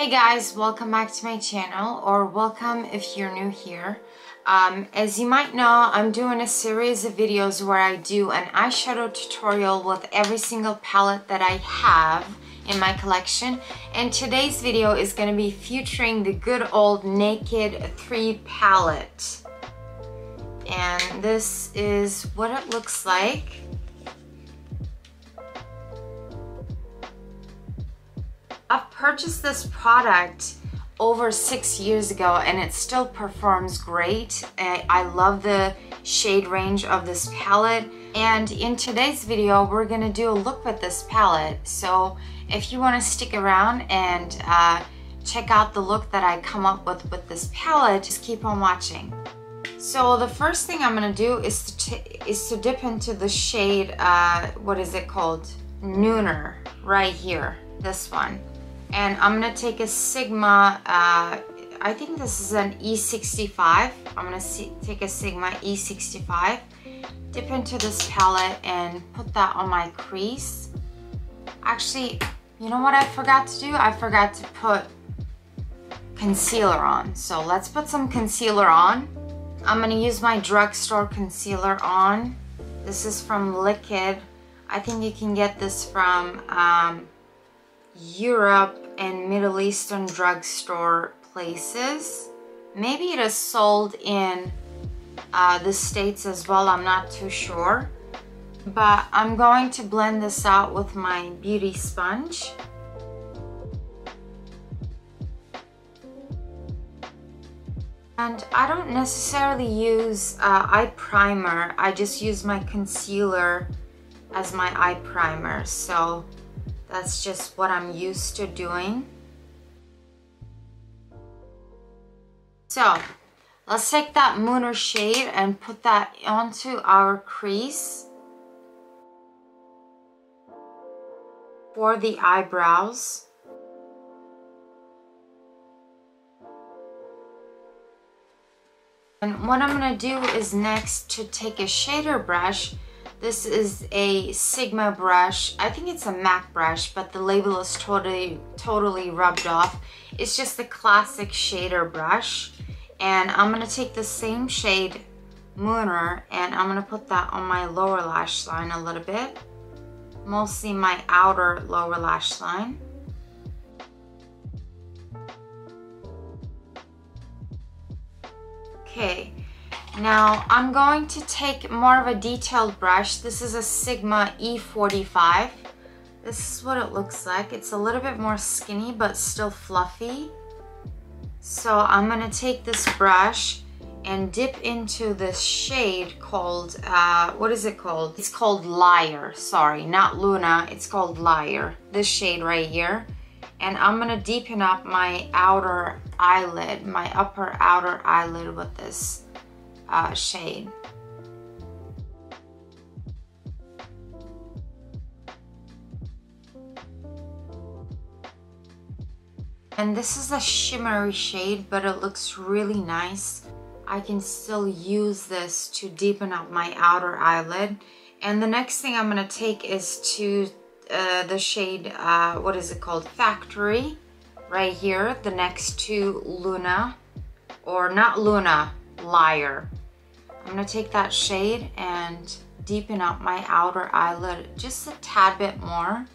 Hey guys, welcome back to my channel, or welcome if you're new here. As you might know, I'm doing a series of videos where I do an eyeshadow tutorial with every single palette that I have in my collection. And today's video is going to be featuring the good old Naked 3 palette. And this is what it looks like. I've purchased this product over 6 years ago and it still performs great. I love the shade range of this palette, and in today's video we're gonna do a look with this palette. So if you want to stick around and check out the look that I come up with this palette, just keep on watching. So the first thing I'm gonna do is to dip into the shade, what is it called? Nooner, right here, this one. And I'm gonna take a Sigma, I think this is an E65. I'm gonna take a Sigma E65, dip into this palette and put that on my crease. Actually, you know what I forgot to do? I forgot to put concealer on. So let's put some concealer on. I'm gonna use my drugstore concealer on. This is from Liquid. I think you can get this from Europe and Middle Eastern drugstore places. Maybe it is sold in the States as well, I'm not too sure. But I'm going to blend this out with my beauty sponge. And I don't necessarily use eye primer, I just use my concealer as my eye primer. So that's just what I'm used to doing. So let's take that Mooner shade and put that onto our crease for the eyebrows. And what I'm gonna do is next to take a shader brush. This is a Sigma brush. I think it's a MAC brush, but the label is totally rubbed off. It's just a classic shader brush. And I'm gonna take the same shade, Mooner, and I'm gonna put that on my lower lash line a little bit. Mostly my outer lower lash line. Okay. Now I'm going to take more of a detailed brush. This is a Sigma E45. This is what it looks like. It's a little bit more skinny but still fluffy. So I'm going to take this brush and dip into this shade called, what is it called? It's called Liar. Sorry, not Luna. It's called Liar. This shade right here. And I'm going to deepen up my outer eyelid, my upper outer eyelid with this shade. And this is a shimmery shade, but it looks really nice. I can still use this to deepen up my outer eyelid. And the next thing I'm going to take is to the shade, what is it called? Factory, right here, the next to Luna, or not Luna, Liar. I'm going to take that shade and deepen up my outer eyelid just a tad bit more.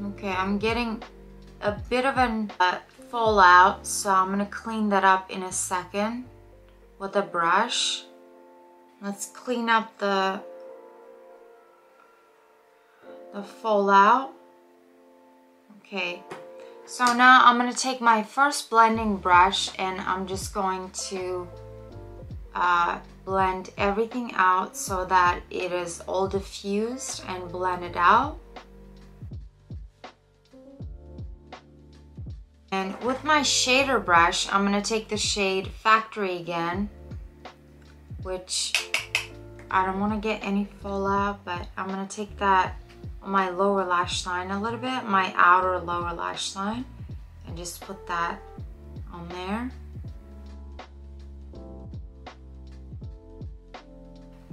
Okay, I'm getting a bit of a fallout, so I'm going to clean that up in a second with a brush. Let's clean up the fallout. Okay. So now I'm going to take my first blending brush and I'm just going to blend everything out so that it is all diffused and blended out. And with my shader brush, I'm going to take the shade Factory again, which I don't want to get any fallout, but I'm going to take that on my lower lash line a little bit, my outer lower lash line, and just put that on there.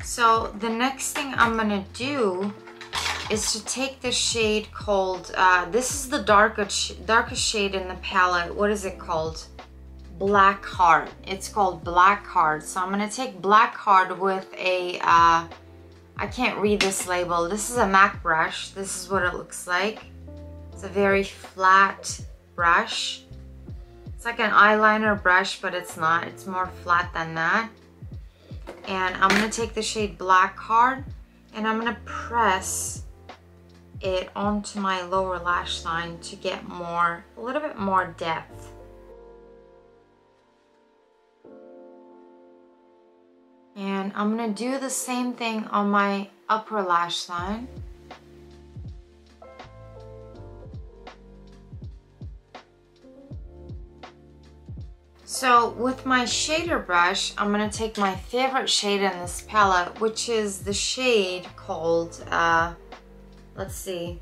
So the next thing I'm gonna do is to take the shade called, this is the darkest shade in the palette. What is it called? Black Heart. It's called Black Heart. So I'm gonna take Black Heart with a, I can't read this label. This is a MAC brush. This is what it looks like. It's a very flat brush. It's like an eyeliner brush, but it's not. It's more flat than that. And I'm gonna take the shade Black Heart and I'm gonna press it onto my lower lash line to get a little bit more depth. And I'm gonna do the same thing on my upper lash line. So with my shader brush, I'm gonna take my favorite shade in this palette, which is the shade called, let's see,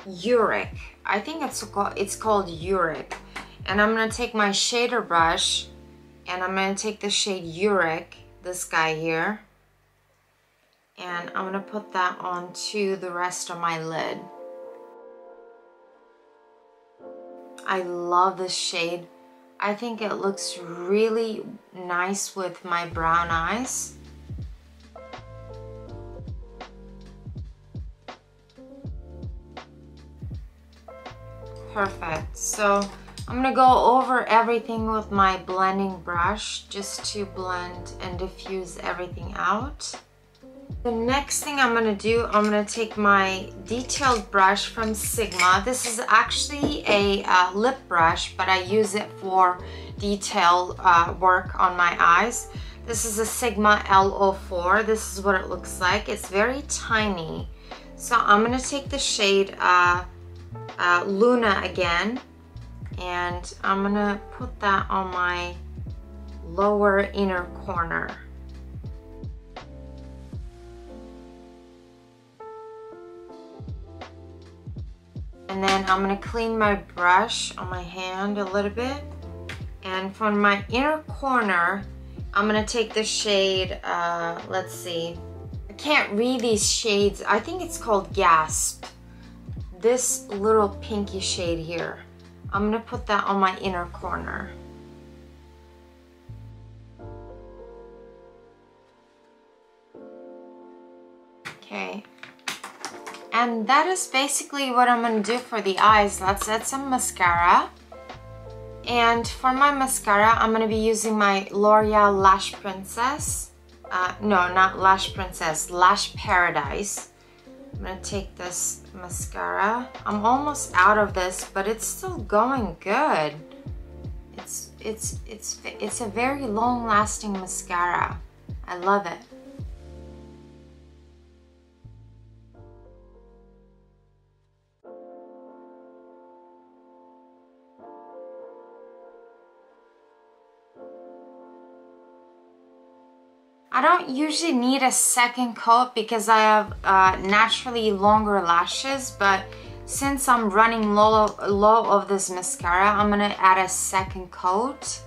Uric. I think it's called Uric. And I'm gonna take my shader brush and I'm gonna take the shade Uric, this guy here, and I'm gonna put that onto the rest of my lid. I love this shade. I think it looks really nice with my brown eyes. Perfect. So I'm gonna go over everything with my blending brush just to blend and diffuse everything out. The next thing I'm gonna do, I'm gonna take my detailed brush from Sigma. This is actually a lip brush, but I use it for detail work on my eyes. This is a Sigma L04. This is what it looks like. It's very tiny. So I'm gonna take the shade Luna again, and I'm gonna put that on my lower inner corner. And then I'm gonna clean my brush on my hand a little bit. And from my inner corner, I'm gonna take the shade, let's see. I can't read these shades. I think it's called Gasp. This little pinky shade here. I'm gonna put that on my inner corner. Okay. And that is basically what I'm going to do for the eyes. Let's add some mascara. And for my mascara, I'm going to be using my L'Oreal Lash Princess. No, not Lash Princess, Lash Paradise. I'm going to take this mascara. I'm almost out of this, but it's still going good. It's a very long-lasting mascara. I love it. I don't usually need a second coat because I have naturally longer lashes, but since I'm running low of this mascara, I'm gonna add a second coat.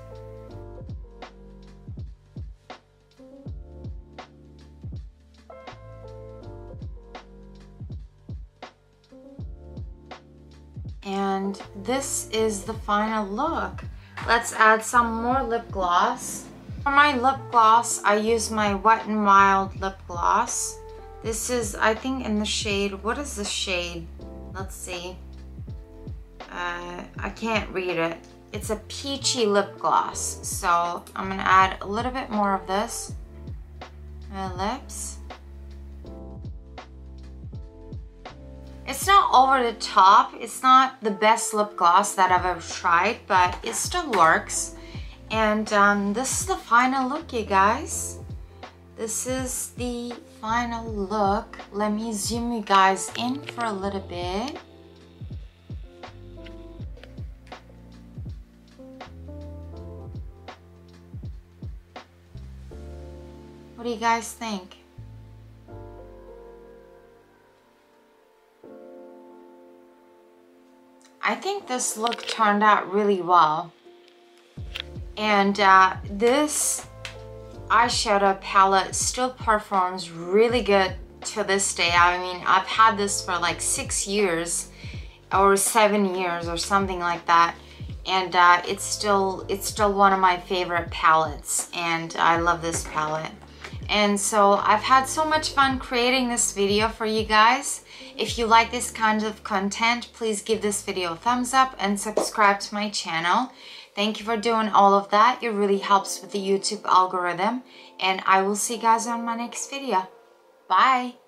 And this is the final look. Let's add some more lip gloss. For my lip gloss, I use my Wet n Wild lip gloss. This is, I think, in the shade, what is the shade? Let's see. I can't read it. It's a peachy lip gloss. So I'm gonna add a little bit more of this to my lips. It's not over the top. It's not the best lip gloss that I've ever tried, but it still works. And this is the final look, you guys. This is the final look. Let me zoom you guys in for a little bit. What do you guys think? I think this look turned out really well. And this, eyeshadow palette still performs really good to this day. I mean, I've had this for like 6 years or 7 years or something like that, and it's still one of my favorite palettes, and I love this palette. And so I've had so much fun creating this video for you guys. If you like this kind of content, please give this video a thumbs up and subscribe to my channel. Thank you for doing all of that. It really helps with the YouTube algorithm. And I will see you guys on my next video. Bye.